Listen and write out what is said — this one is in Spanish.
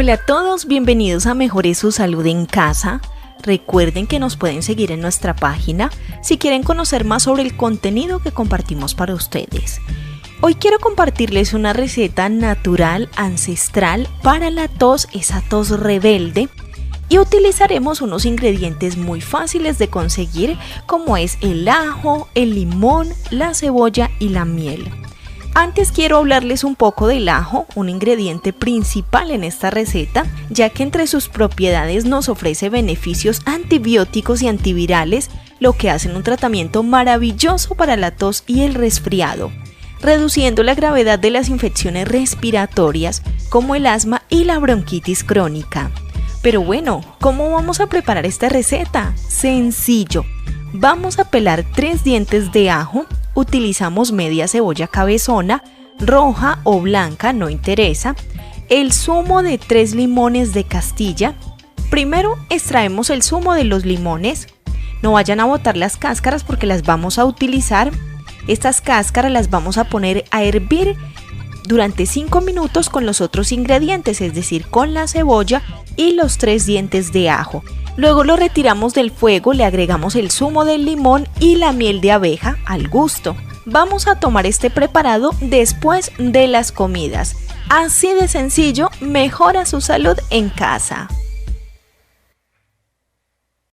Hola a todos, bienvenidos a Mejore su salud en casa. Recuerden que nos pueden seguir en nuestra página si quieren conocer más sobre el contenido que compartimos para ustedes. Hoy quiero compartirles una receta natural, ancestral para la tos, esa tos rebelde. Y utilizaremos unos ingredientes muy fáciles de conseguir como es el ajo, el limón, la cebolla y la miel. Antes quiero hablarles un poco del ajo, un ingrediente principal en esta receta, ya que entre sus propiedades nos ofrece beneficios antibióticos y antivirales, lo que hacen un tratamiento maravilloso para la tos y el resfriado, reduciendo la gravedad de las infecciones respiratorias como el asma y la bronquitis crónica. Pero bueno, ¿cómo vamos a preparar esta receta? Sencillo. Vamos a pelar 3 dientes de ajo, utilizamos media cebolla cabezona, roja o blanca, no interesa, el zumo de 3 limones de Castilla. Primero extraemos el zumo de los limones, no vayan a botar las cáscaras porque las vamos a utilizar. Estas cáscaras las vamos a poner a hervir durante 5 minutos con los otros ingredientes, es decir, con la cebolla y los 3 dientes de ajo. Luego lo retiramos del fuego, le agregamos el zumo del limón y la miel de abeja al gusto. Vamos a tomar este preparado después de las comidas. Así de sencillo, mejora su salud en casa.